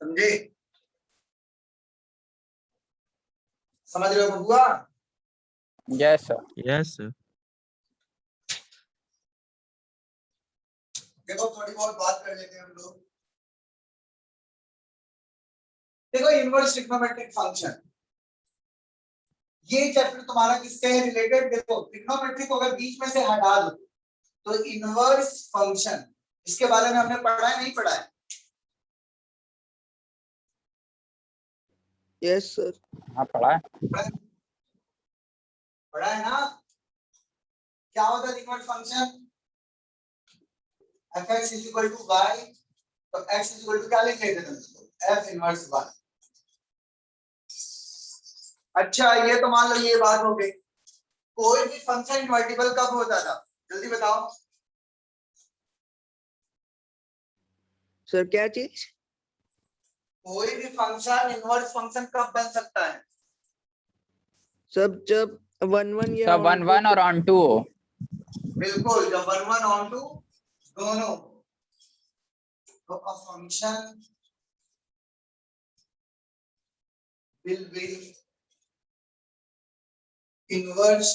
समझे? समझ रहे हो बबुआ? Yes sir. Yes sir. देखो थोड़ी बहुत बात कर लेते हैं हम लोग। देखो इनवर्स ट्रिग्नोमेट्रिक फंक्शन, ये चैप्टर तुम्हारा किससे है रिलेटेड? देखो ट्रिग्नोमेट्री को अगर बीच में से हटा दो तो इनवर्स फंक्शन, इसके बारे में हमने पढ़ा है नहीं पढ़ा है? Yes sir. हाँ पढ़ा है। पढ़ा है ना? क्या होता है inverse function? fx is equal to y, तो x is equal to क्या लिख लेते थे? f inverse y। अच्छा ये तो मान लो ये बात हो गई। कोई भी फंक्शन इनवर्टिबल कब होता था? जल्दी बताओ सर क्या चीज? कोई भी फंक्शन इनवर्स फंक्शन कब बन सकता है? सब जब 1 1 या सब 1 1 और ऑन 2 हो। बिल्कुल, जब 1 1 ऑन 2 दोनों, तो a function will be inverse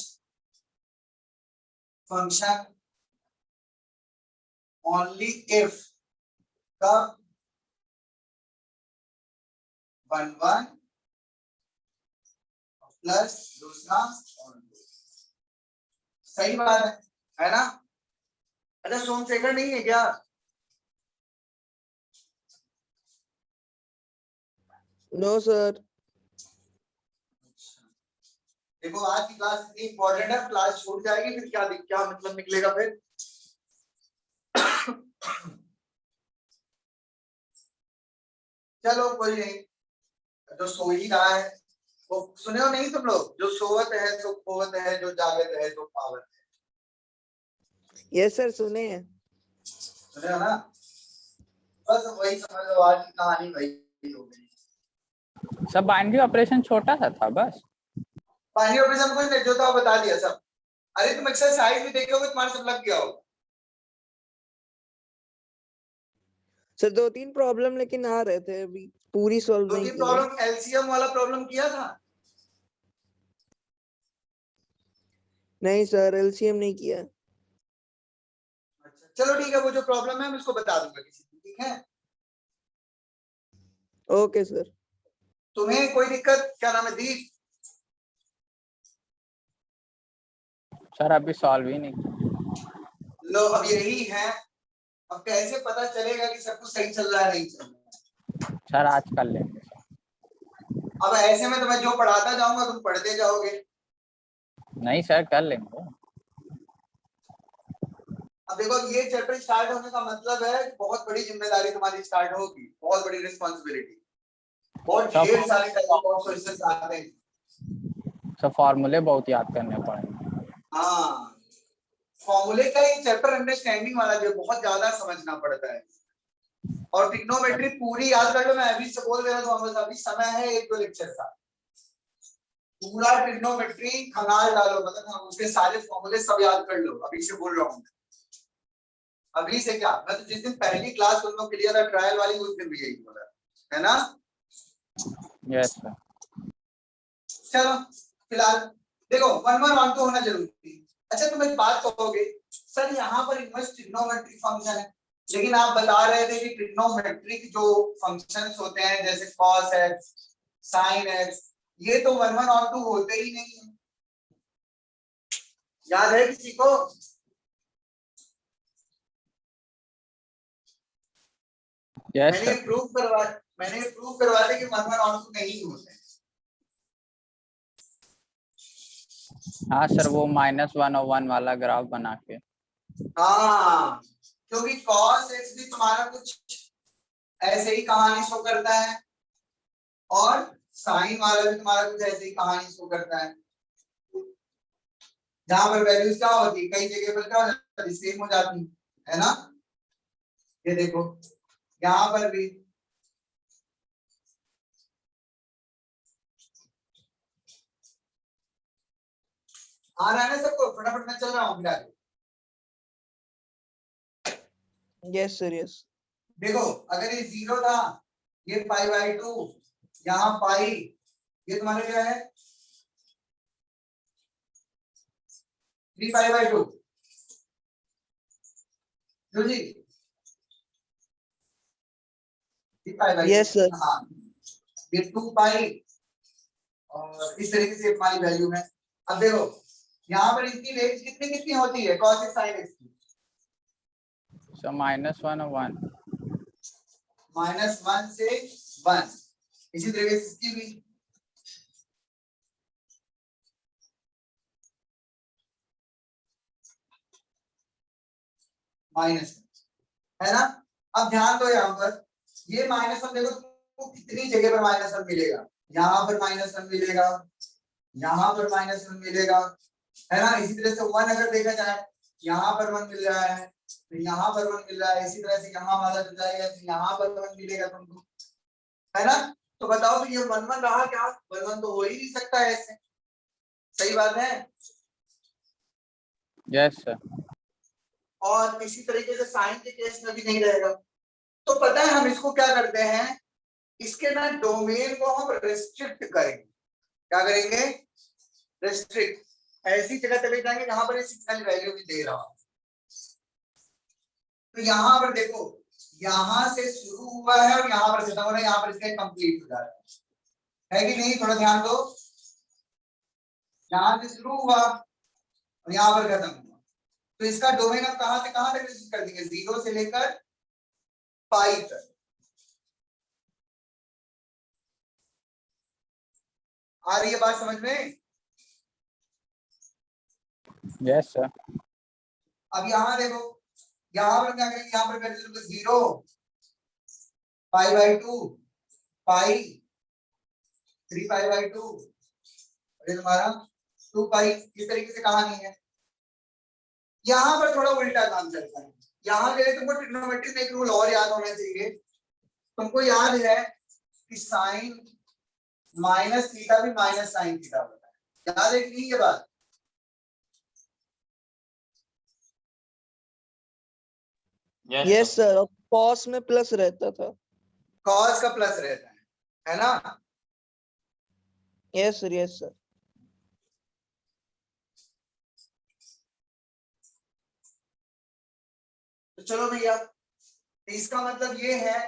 function only if कब 1 1 प्लस दूसरा और 2। सही बात है ना? अच्छा सोमशेखर नहीं है क्या? No sir. देखो आज की क्लास इतनी इंपॉर्टेंट है, क्लास छूट जाएगी फिर क्या मतलब निकलेगा फिर? चलो कोई नहीं, जो सो ही रहा है वो सुने हो नहीं तुम लोग? जो सोवत है सो खोवत है, जो जागत है सो पावत है। यस सर सुने हैं। सुने हो ना? बस वही समझ लो, आज की कहानी वही हो गई। सब बाइनरी ऑपरेशन छोटा सा था बस। बाइनरी ऑपरेशन कोई नहीं, जो था बता दिया सब। अरे तुम एक्सरसाइज भी देखोगे तुम्हारे सब लग गया होगा। सर 2 3 प्रॉब्लम लेकिन आ रहे थे, अभी पूरी सॉल्व दो नहीं तीन की है। प्रॉब्लम, एलसीएम वाला प्रॉब्लम किया था? नहीं सर एलसीएम नहीं किया। अच्छा चलो ठीक है, वो जो प्रॉब्लम है मैं उसको बता दूंगा किसी दिन, ठीक है? Okay sir. तुम्हें कोई दिक्कत? क्या नाम है? दीप। सर अभी सॉल्व ही नहीं किया। लो अब यही है। अब कैसे पता चलेगा कि सब कुछ सही चल रहा है नहीं चल रहा है? सर आज कर लेंगे। अब ऐसे में तो मैं जो पढ़ाता जाऊंगा तुम पढ़ते जाओगे। नहीं सर कर लेंगे। अब देखो ये चैप्टर स्टार्ट होने का मतलब है कि बहुत बड़ी जिम्मेदारी तुम्हारी स्टार्ट होगी, बहुत बड़ी रिस्पॉन्सिबिलिटी, बहुत ढेर सारे टाइप ऑफ क्वेश्चंस आते हैं। सब फॉर्मूले बहुत याद करने पड़ेंगे। हाँ फॉर्मूले का ये चैप्टर अंडरस्टैंडिंग वाला जो बहुत ज्यादा समझना पड़ता है। और ट्रिग्नोमेट्री पूरी याद कर लो, मैं अभी से बोल रहा हूँ, अभी समय है 1 2 लेक्चर का, पूरा ट्रिग्नोमेट्री खंगाल डालो, मतलब हम उसके सारे फॉर्मूले सब याद कर लो, अभी से बोल रहा हूँ। अभी से क्या, मैं तो जिस दिन पहली क्लास तुम लोग क्लियर है ट्रायल वाली, उस दिन भी यही बोला है ना? Yes sir. चलो फिलहाल देखो 1 1 1 2 होना जरूरी है। अच्छा तुम एक बात कहोगे सर यहाँ पर इनवर्स ट्रिग्नोमेट्रिक फंक्शन है, लेकिन आप बता रहे थे कि ट्रिग्नोमेट्रिक जो फंक्शंस होते हैं जैसे cos x, sin x, ये तो 1 1 और 2 होते ही नहीं है। याद है किसी को? यस मैंने सर। प्रूव करवा दिया कि 1 1 और 2 नहीं होते हैं। हाँ सर वो -1 और 1 वाला ग्राफ बना के। हाँ क्योंकि cos x भी तुम्हारा कुछ ऐसे ही कहानी शो करता है और साइन वाला भी तुम्हारा कुछ ऐसे ही कहानी शो करता है। जहां पर वैल्यूज क्या होती है, कई जगह पर क्या हो जाती है, सेम हो जाती है ना? ये देखो यहाँ पर भी आ रहा है ना सबको? फटाफट मैं चल रहा हूँ फिर। Yes sir yes. देखो अगर ये 0 था ये पाई बाई 2, यहाँ पाई, ये तुम्हारा क्या है 3 पाई बाई 2 जी, 3 पाई बाई 2। Yes sir. हाँ, ये 2 पाई और इस तरीके से हमारी वैल्यू है। अब देखो यहाँ पर इनकी रेंज कितनी कितनी होती है cos x sin x की? सो -1 और 1। -1 से 1। इसी तरीके से इसकी भी माइनस है ना। अब ध्यान दो यहाँ पर, ये -1 देखो तुमको कितनी जगह पर -1 मिलेगा, यहाँ पर -1 मिलेगा, यहाँ पर -1 मिलेगा, है ना। इसी तरह से 1 अगर देखा जाए यहाँ पर 1 मिल रहा है, तो यहाँ पर 1 मिल रहा है, इसी तरह से यहाँ वाला मिल जाएगा, तो यहाँ पर 1 मिलेगा तुमको, है ना। तो बताओ तो ये 1 1 रहा क्या? 1 1 तो हो ही नहीं सकता है ऐसे, सही बात है। Yes sir. और इसी तरीके से साइन के केस में भी नहीं रहेगा। तो पता है हम इसको क्या करते हैं, इसके ना डोमेन को हम रेस्ट्रिक्ट करेंगे। क्या करेंगे? रेस्ट्रिक्ट। ऐसी जगह चले जाएंगे जहां पर सिग्नल वैल्यू भी दे रहा हो। तो यहाँ पर देखो, यहाँ से शुरू हुआ है और यहाँ पर खत्म हो रहा है, यहाँ पर इसका कंप्लीट हो जा रहा है कि नहीं? थोड़ा ध्यान दो, यहाँ से शुरू हुआ और यहाँ पर खत्म हुआ, तो इसका डोमेन अब कहां से कहां तक रेस्ट्रिक्ट कर देंगे? 0 से लेकर पाई तक। आ रही है बात समझ में? Yes sir. अब यहाँ देखो, यहाँ पर क्या करेंगे, यहाँ पर कर देंगे 0 पाई बाई 2 पाई 3 पाई बाई 2 और ये तुम्हारा 2 पाई। इस तरीके से कहानी है। यहाँ पर थोड़ा उल्टा काम चलता है। यहाँ के लिए तुमको ट्रिग्नोमेट्री में एक रूल और याद होना चाहिए। तुमको याद है कि साइन माइनस थीटा भी माइनस साइन थीटा होता है, याद है कि नहीं ये बात? Yes sir. और कॉस में प्लस रहता था। कॉस का प्लस रहता है ना। Yes sir, yes sir. तो चलो भैया, इसका मतलब ये है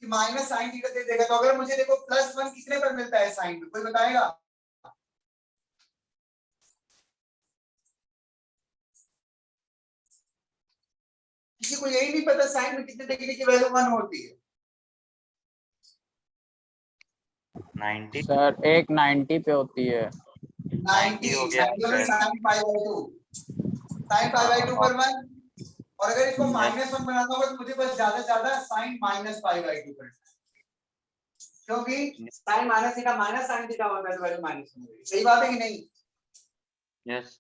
कि माइनस साइन थीटा दे देगा। तो अगर मुझे देखो +1 कितने पर मिलता है साइन में, कोई बताएगा? किसी को यही नहीं पता साइन में कितने डिग्री की वैल्यू 1 होती है? 90 सर एक 90 पे होती है। 90 हो गया sine pi by 2, sine pi by 2 पर 1। और अगर इसको -1 बनाना होगा तो मुझे बस ज्यादा से ज्यादा साइन माइनस पाई बाई 2 करना है, क्योंकि sine minus theta minus sine theta होगा तो वैल्यू -1 होगी। सही बात है कि नहीं? यस।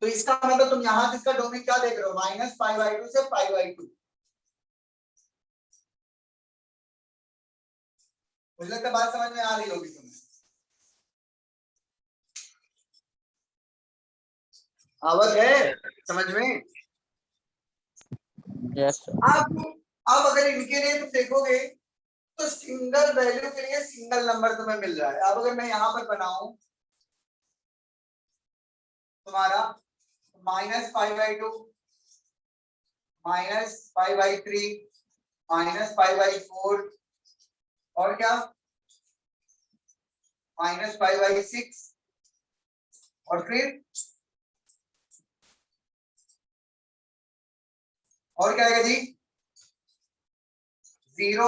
तो इसका मतलब तुम यहाँ से इसका डोमेन क्या देख रहे हो? माइनस पाई बाई 2 से पाई बाई 2। मुझे लगता है बात समझ में आ रही होगी तुम्हें। आवक है समझ में? Yes sir. अब अगर इनके लिए तुम देखोगे तो सिंगल वैल्यू के लिए सिंगल नंबर तुम्हें मिल रहा है। अब अगर मैं यहाँ पर बनाऊं तुम्हारा -π/2 -π/3 -π/4 और क्या -π/6 और फिर और क्या आएगा जी? 0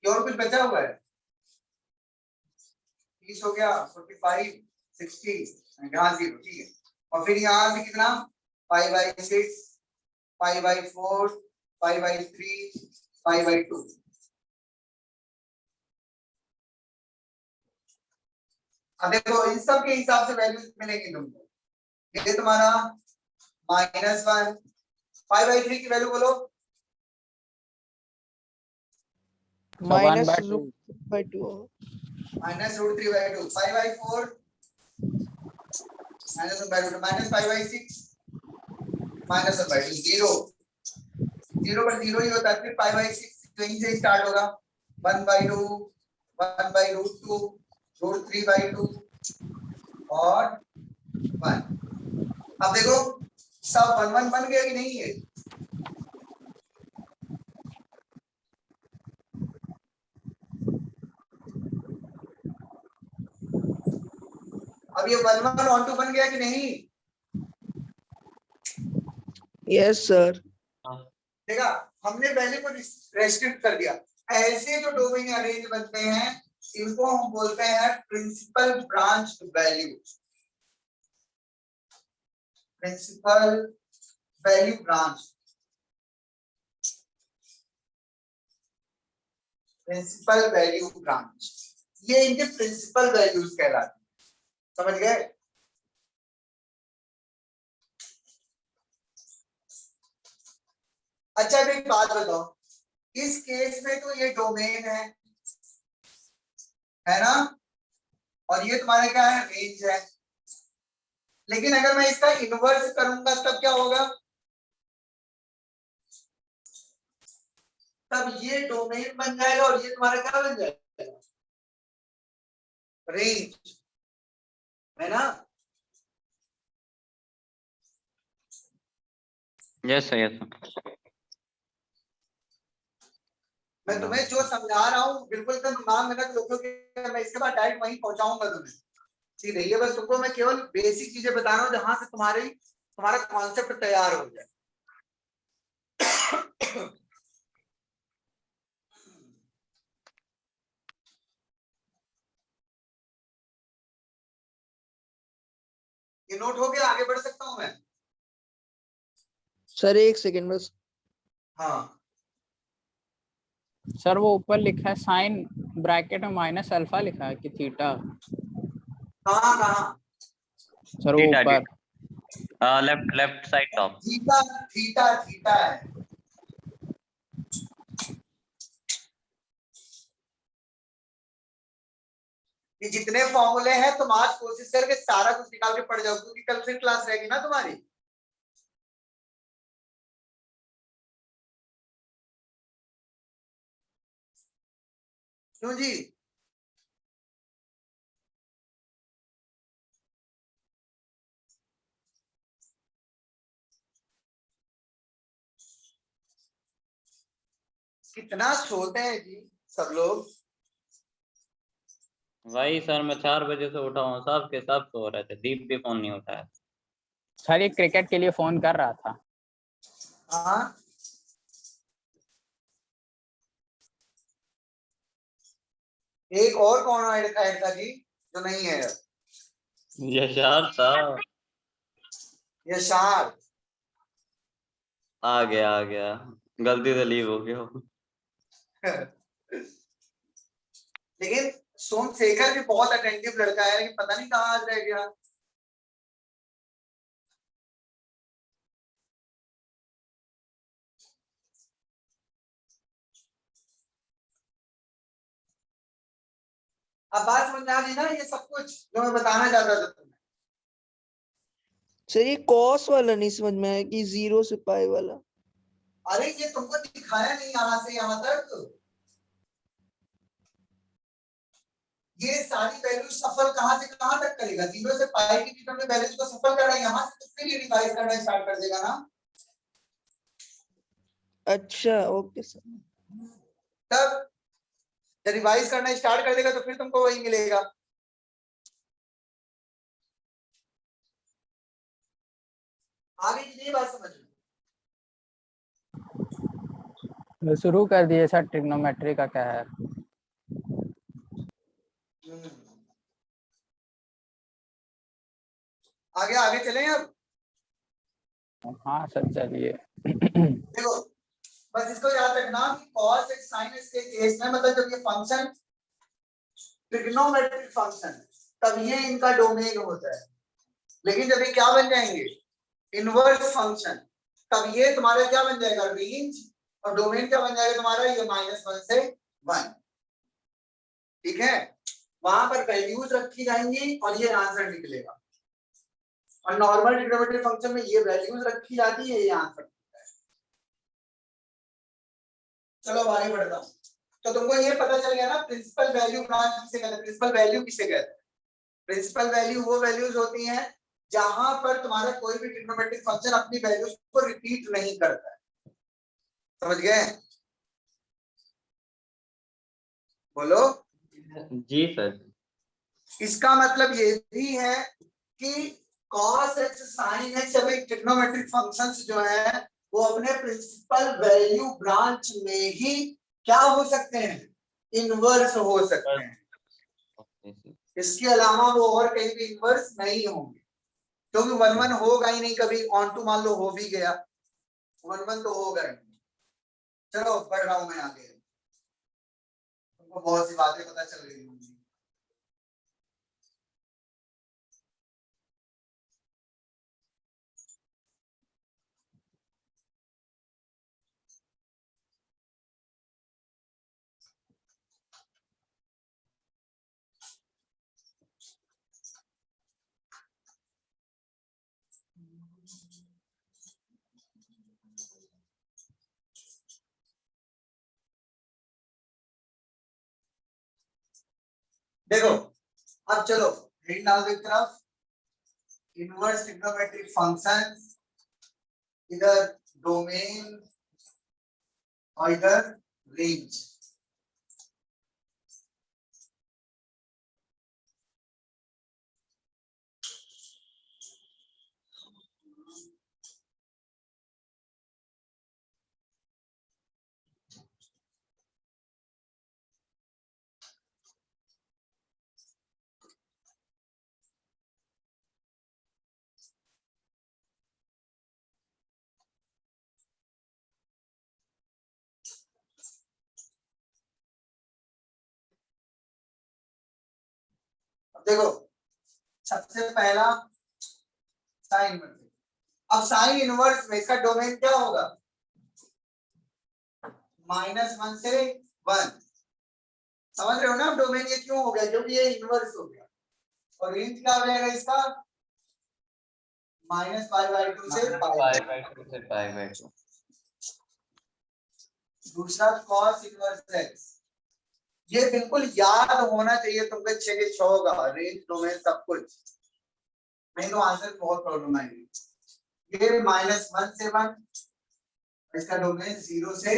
और कुछ बचा हुआ है? 30 हो गया, 45 60 यहाँ 0, ठीक है। और फिर यहाँ से कितना? π/6 π/4 π/3 π/2। अब देखो इन सब के हिसाब से वैल्यूज मिलेंगी तुमको। ये तुम्हारा -1 π/3 की वैल्यू बोलो। -√3/2। -√3/2 π/4 -1/2 -π/6 -1/2 0 0 पर 0 ही होता है। फिर π/6 कहीं से स्टार्ट होगा 1/2 1/√2 √3/2 और 1। अब देखो सब 1 1 बन गया कि नहीं है? अब ये 1 1 1 2 बन गया कि नहीं? Yes sir. देखा, हमने पहले को रेस्ट्रिक्ट कर दिया। ऐसे जो डोमेन अरेंज बनते हैं इनको हम बोलते हैं principal branch value. Principal value branch, principal value branch, ये इनके प्रिंसिपल वैल्यूज कहलाते हैं। समझ गए? अच्छा अभी एक बात बताओ, इस केस में तो ये डोमेन है ना, और ये तुम्हारा क्या है, रेंज है। लेकिन अगर मैं इसका इनवर्स करूंगा तब क्या होगा? तब ये डोमेन बन जाएगा और ये तुम्हारा क्या बन जाएगा, रेंज, है ना? Yes sir, yes sir. मैं तुम्हें जो समझा रहा हूँ बिल्कुल एकदम दिमाग में रख लो, क्योंकि मैं इसके बाद डायरेक्ट वहीं पहुंचाऊंगा तुम्हें। सीधे ये बस तुमको मैं केवल बेसिक चीजें बता रहा हूँ जहां से तुम्हारा कॉन्सेप्ट तैयार हो जाए। ये नोट हो गया? आगे बढ़ सकता हूं मैं? सर एक सेकेंड बस। हाँ सर वो ऊपर लिखा है साइन ब्रैकेट में माइनस अल्फा लिखा है कि थीटा? कहाँ कहाँ? सर वो थीटा ऊपर left left side top. Theta theta theta है। ये जितने फॉर्मूले हैं तुम आज कोशिश करके सारा कुछ निकाल के पढ़ जाओ, क्योंकि कल फिर क्लास रहेगी ना तुम्हारी। क्यों जी? कितना सोते हैं जी सब लोग? वही सर, मैं 4 बजे से उठा हूँ, सब के सब सो रहे थे, दीप भी फोन नहीं उठाया। सर ये क्रिकेट के लिए फोन कर रहा था। हाँ एक और कौन ऐड था जी जो नहीं है? यशार था। यशार आ गया, गलती से लीव हो गया। लेकिन सोमशेखर भी बहुत अटेंटिव लड़का है, लेकिन पता नहीं कहाँ आज रह गया। अब बात समझ में आ गई ना, ये सब कुछ जो मैं बताना चाहता था तुम्हें। सर ये कॉस वाला नहीं समझ में आया कि 0 से पाई वाला। अरे ये तुमको दिखाया नहीं यहाँ से यहाँ तक? ये सारी वैल्यू सफल कहाँ से कहाँ तक करेगा? 0 से पाई के बीच में वैल्यूज को सफल करना, यहाँ से तो फिर ये रिवाइज करना स्टार्ट कर देगा ना। अच्छा ओके सर। तब जब रिवाइज करना स्टार्ट कर देगा तो फिर तुमको वही मिलेगा। आगे की नहीं बात समझ में? शुरू कर दिए सर, ट्रिग्नोमेट्री का क्या है? आगे आगे चलें अब। हाँ सर चलिए। देखो बस इसको याद रखना कि cos x sin x के केस में, मतलब जब ये फंक्शन ट्रिग्नोमेट्रिक फंक्शन तब ये इनका डोमेन होता है। लेकिन जब ये क्या बन जाएंगे, इनवर्स फंक्शन, तब ये तुम्हारा क्या बन जाएगा, रेंज, और डोमेन क्या बन जाएगा तुम्हारा, ये -1 से 1। ठीक है, वहां पर वैल्यूज रखी जाएंगी और ये आंसर निकलेगा। और नॉर्मल ट्रिग्नोमेट्रिक फंक्शन में ये वैल्यूज रखी जाती है, ये आंसर। चलो अब आगे बढ़ता हूँ। तो तुमको ये पता चल गया ना प्रिंसिपल वैल्यू ब्रांच किसे कहते हैं, प्रिंसिपल वैल्यू किसे कहते हैं। प्रिंसिपल वैल्यू वो वैल्यूज होती हैं जहां पर तुम्हारा कोई भी ट्रिग्नोमेट्रिक फंक्शन अपनी वैल्यूज को रिपीट नहीं करता है। समझ गए? बोलो। जी सर। इसका मतलब ये भी है कि cos x sin x जब एक ट्रिग्नोमेट्रिक फंक्शंस जो है वो अपने प्रिंसिपल वैल्यू ब्रांच में ही क्या हो सकते हैं, इनवर्स हो सकते हैं। इसके अलावा वो और कहीं भी इनवर्स नहीं होंगे, क्योंकि 1 1 होगा ही नहीं कभी। ऑन टू मान लो हो भी गया, 1 1 तो होगा ही। चलो बढ़ रहा हूं मैं आगे, तुमको बहुत सी बातें पता चल गई होंगी। देखो अब चलो रीड नाउ की तरफ। इनवर्स ट्रिग्नोमेट्रिक फंक्शंस, इधर डोमेन और इधर रेंज। देखो सबसे पहला साइन इनवर्स। अब साइन इनवर्स में इसका डोमेन क्या होगा, -1 से 1। समझ रहे हो ना? अब डोमेन ये क्यों हो गया, क्योंकि ये इनवर्स हो गया। और रेंज क्या हो जाएगा इसका, -π/2 से π/2। दूसरा cos इनवर्स x, ये बिल्कुल याद होना चाहिए तुमको 6 के 6 का रेंज डोमेन सब कुछ, नहीं तो आंसर बहुत प्रॉब्लम आएगी। ये -1 से 1, इसका डोमेन 0 से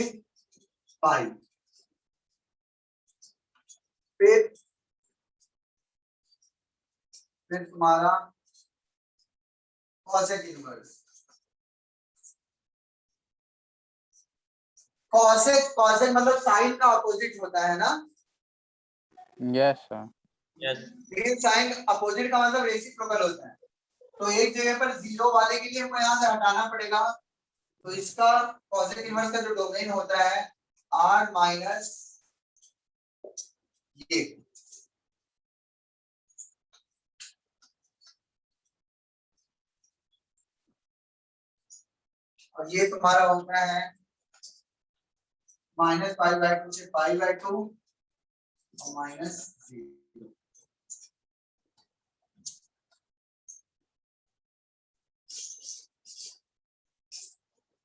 π। फिर तुम्हारा cosec इनवर्स। cosec मतलब साइन का अपोजिट होता है ना। Yes sir. यस। लेकिन साइन अपोजिट का मतलब रेसिप्रोकल होता है। तो एक जगह पर 0 वाले के लिए हमको यहाँ से हटाना पड़ेगा। तो इसका cosec इनवर्स का जो डोमेन होता है r माइनस ये। और ये तुम्हारा होता है -π/2 से π/2 और -0।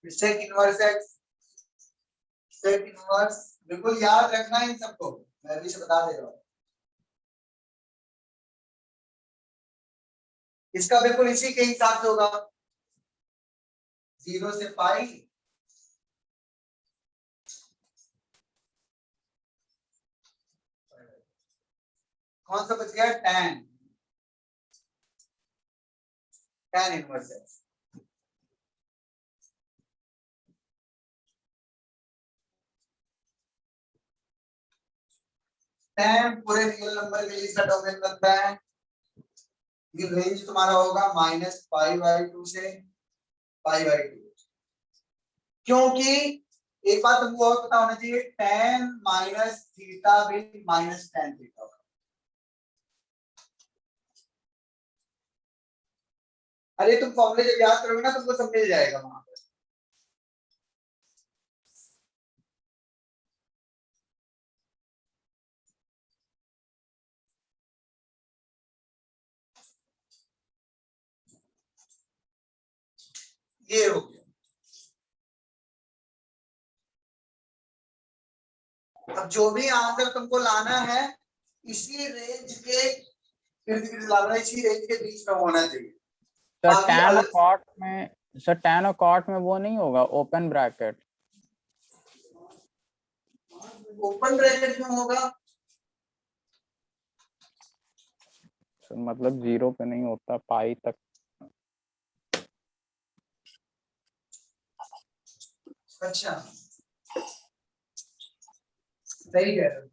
Sec inverse x, sec inverse बिल्कुल याद रखना है इन सबको, मैं अभी से बता दे रहा हूँ। इसका बिल्कुल इसी के हिसाब से होगा, 0 से π। कौन सा बच गया, tan इनवर्स x। tan पूरे रियल नंबर के लिए इसका डोमेन बनता है। ये रेंज तुम्हारा होगा -π/2 से π/2, क्योंकि एक बात तुमको और पता होना चाहिए, tan माइनस थीटा भी माइनस tan थीटा। अरे तुम फॉर्मूले जब याद करोगे ना तुमको सब मिल जाएगा वहां पर। ये हो गया। अब जो भी आंसर तुमको लाना है इसी रेंज के इर्द गिर्द लाना, इसी रेंज के बीच में होना चाहिए। सर बाकी tan और अलग cot में, सर tan और cot में वो नहीं होगा ओपन ब्रैकेट? ओपन ब्रैकेट में होगा, सर मतलब 0 पे नहीं होता, पाई तक। अच्छा सही कह रहे हो।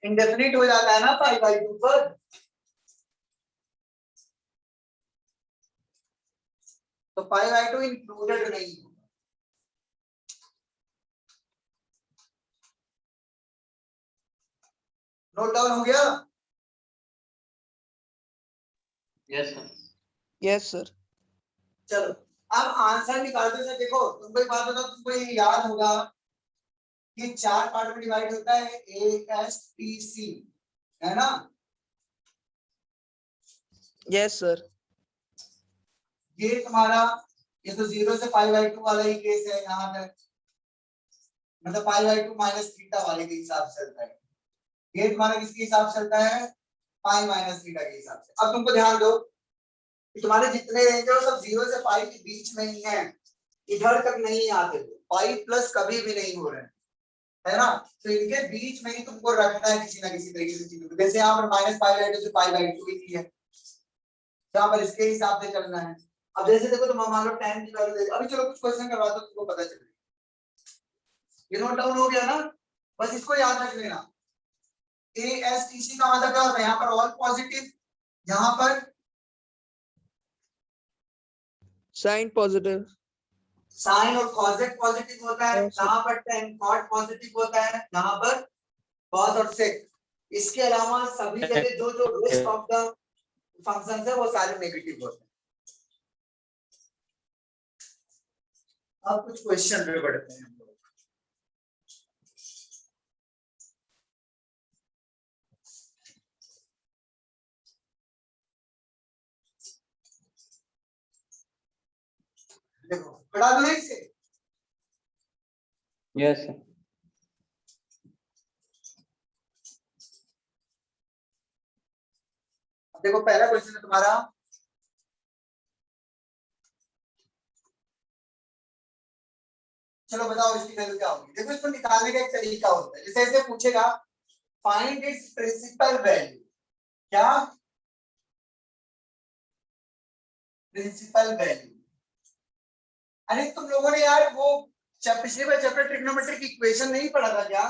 इंडेफिनिट हो जाता है ना पाई बाई 2 पर, तो पाई बाई 2 इंक्लूडेड नहीं होगा। नोट डाउन हो गया? Yes sir. Yes sir. चलो अब आंसर निकालते हैं। देखो तुमको एक बात बताओ, तुमको ये याद होगा कि 4 पार्ट में डिवाइड होता है, ए एस टी सी, है ना? Yes sir. ये तुम्हारा, ये तो 0 से पाई बाई 2 वाला ही केस है यहाँ तक, मतलब पाई बाई 2 माइनस थीटा वाले के हिसाब से चलता है। ये तुम्हारा किसके हिसाब से चलता है? पाई माइनस थीटा के हिसाब से। अब तुमको ध्यान दो कि तुम्हारे जितने रेंज है सब 0 से पाई के बीच में ही है, इधर तक नहीं आते, पाई प्लस कभी भी नहीं हो रहे हैं, है ना? तो इनके बीच में ही तुमको रखना है किसी ना किसी तरीके से चीजों को। जैसे यहाँ पर माइनस पाई बाई 2 से पाई बाई 2 ही है, यहाँ पर इसके हिसाब से चलना है। अब जैसे देखो तुम मान लो tan की वैल्यू दे, अभी चलो कुछ क्वेश्चन करवा दो तुमको पता चलेगा। ये नोट डाउन हो गया ना? बस इसको याद रख लेना। ASTC का मतलब क्या होता है? यहाँ पर ऑल पॉजिटिव, यहाँ पर साइन पॉजिटिव। साइन और कॉसेक पॉजिटिव होता है, Yes, sir. यहाँ पर tan कॉट पॉजिटिव होता है, यहाँ पर कॉस और सेक। इसके अलावा सभी जगह जो जो रेस्ट ऑफ द फंक्शंस है वो सारे नेगेटिव होते हैं। अब कुछ क्वेश्चन पे बढ़ते हैं हम लोग। देखो पढ़ा दो इसे। Yes sir. देखो पहला क्वेश्चन है तुम्हारा, चलो बताओ इसकी वैल्यू क्या होगी। देखो इसको निकालने का एक तरीका होता है, जैसे ऐसे पूछेगा फाइंड इट्स प्रिंसिपल वैल्यू। क्या? Principal value. अरे तुम लोगों ने यार वो पिछले बार चैप्टर ट्रिग्नोमेट्री की इक्वेशन नहीं पढ़ा था क्या?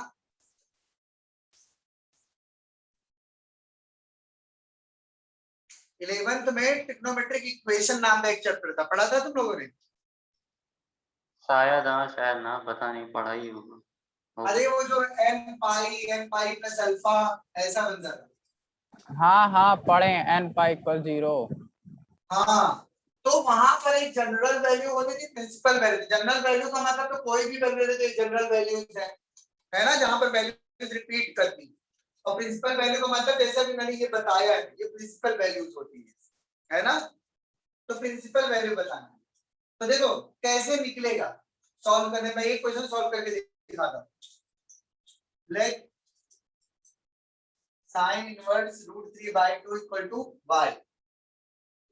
इलेवेंथ में ट्रिग्नोमेट्री की इक्वेशन नाम का एक चैप्टर था, पढ़ा था तुम लोगों ने? शायद हाँ शायद ना, पता नहीं, पढ़ा ही होगा। अरे वो जो n पाई प्लस अल्फा ऐसा बनता था। हाँ हाँ पढ़े, n पाई इक्वल 0। हाँ तो वहां पर एक जनरल वैल्यू होती थी, प्रिंसिपल वैल्यू। जनरल वैल्यू का मतलब तो कोई भी वैल्यू लेते जनरल वैल्यूज है ना, जहां पर वैल्यूज रिपीट करती। और प्रिंसिपल वैल्यू का मतलब जैसा भी मैंने ये बताया है, ये प्रिंसिपल वैल्यूज होती है ना? तो प्रिंसिपल वैल्यू बताना है। तो देखो कैसे निकलेगा सॉल्व करने में, एक क्वेश्चन सॉल्व करके दिखाता हूं। Let sine inverse √3/2 equal to y,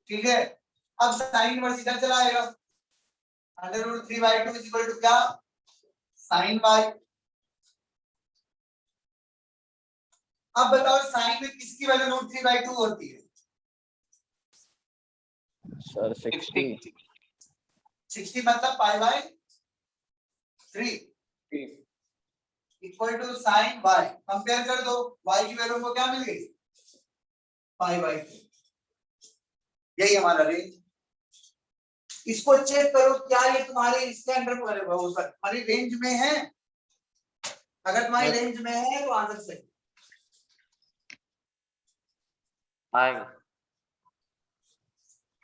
ठीक है? अब साइन इनवर्स इधर चला आएगा, √3/2 इक्वल टू क्या? Sine y। अब बताओ साइन में किसकी वैल्यू √3/2 होती है? सर 60। 60 मतलब π/3 equal to sine y। Compare कर दो, y की वैल्यू को क्या मिल गई? π/3। यही हमारा रेंज। इसको चेक करो क्या ये तुम्हारे इसके अंडर तुम्हारी रेंज में है? अगर तुम्हारी Yes. रेंज में है तो आंसर सही आएगा।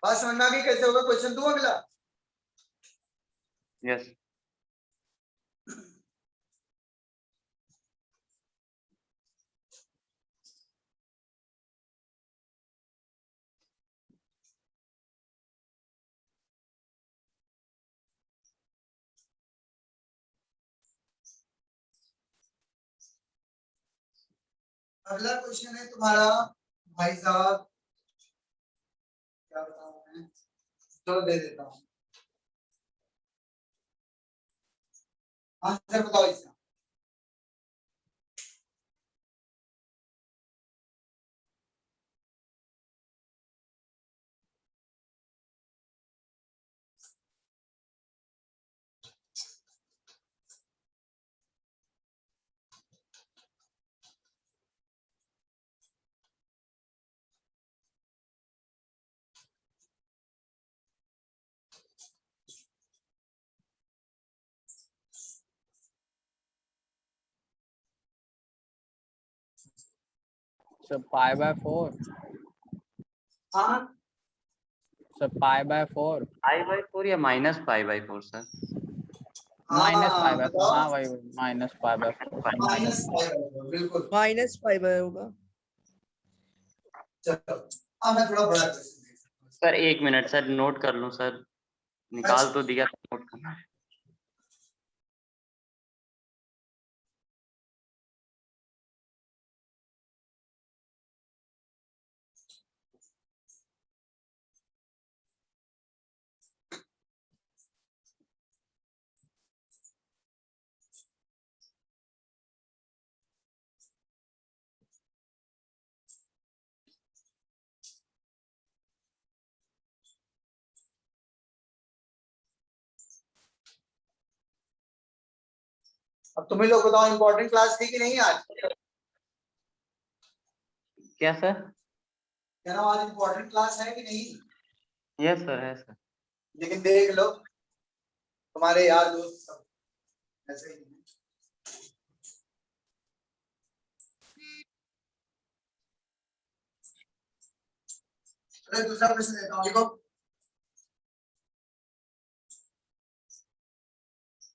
बात समझ में आ गई कैसे होगा? क्वेश्चन दो अगला। यस। अगला क्वेश्चन है तुम्हारा भाई साहब, क्या बताऊं मैं, चलो दे देता हूँ, आंसर बताओ इसका। So pi by 4. हाँ So pi by 4. पाई/4 या -पाई/4 सर? Minus pi हाँ by 4. बताओ, हाँ वही minus pi by 4. -5/4 बिल्कुल। -5 होगा। चलो अब मैं थोड़ा बड़ा क्वेश्चन देखता हूँ। सर 1 मिनट सर, नोट कर लूं सर, निकाल तो दिया, नोट करना है। अब तुम्हें लोग बताओ, इंपॉर्टेंट क्लास थी कि नहीं आज? क्या सर? कह रहा हूँ आज इंपॉर्टेंट क्लास है कि नहीं? यस सर, है सर। लेकिन देख लो तुम्हारे यार दोस्त सब ऐसे ही हैं। अरे दूसरा प्रश्न देता हूँ, देखो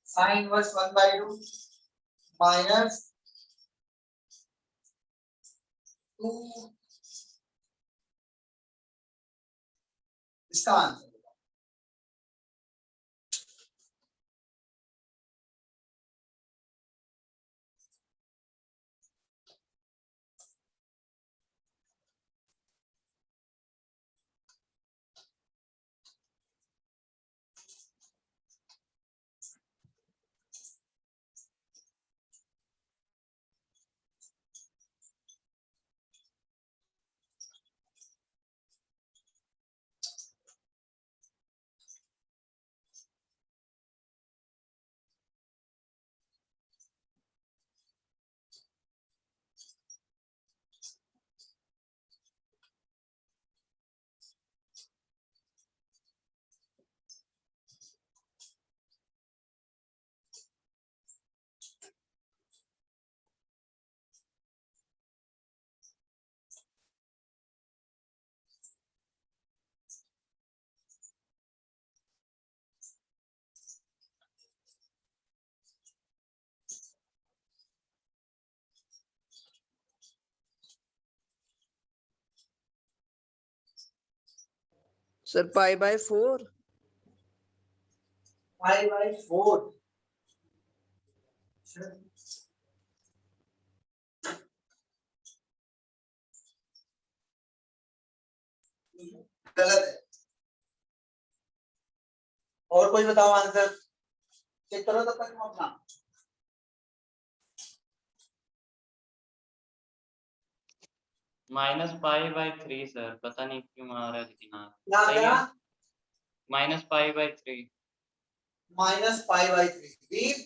साइन इनवर्स 1/2 माइनस 2, इसका आंसर बताओ। सर π/4। 5/4 गलत है। और कोई बताओ आंसर, चेक करो तब तक तुम अपना। -पाई/3 सर, पता नहीं क्यों आ रहा है, लेकिन क्या सही क्या? है। -पाई/3। -π/3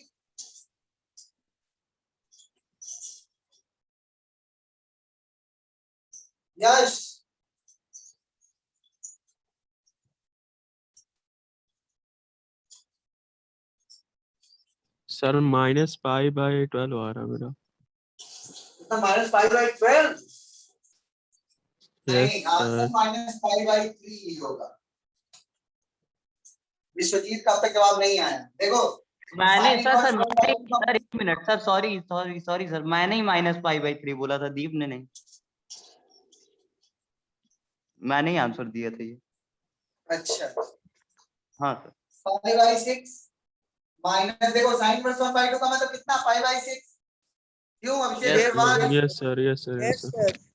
यश। सर -π/12 आ रहा मेरा। -π/12 यस नहीं, आंसर सर। -π/3 ही होगा। विश्वजीत का अब तक जवाब नहीं आया। देखो मैंने sin सर inverse 1/2 का sir 1 minute sir, sorry sir, मैंने ही -पाई/3 बोला था, दीप ने नहीं। मैंने ही आंसर दिया था ये। अच्छा हाँ सर। 5/6 माइनस, देखो sin इनवर्स 1/2 का मतलब कितना, π/6, क्यों अभिषेक Yes, Agarwal? Yes, sir. Yes, sir. Yes, Yes, sir. sir.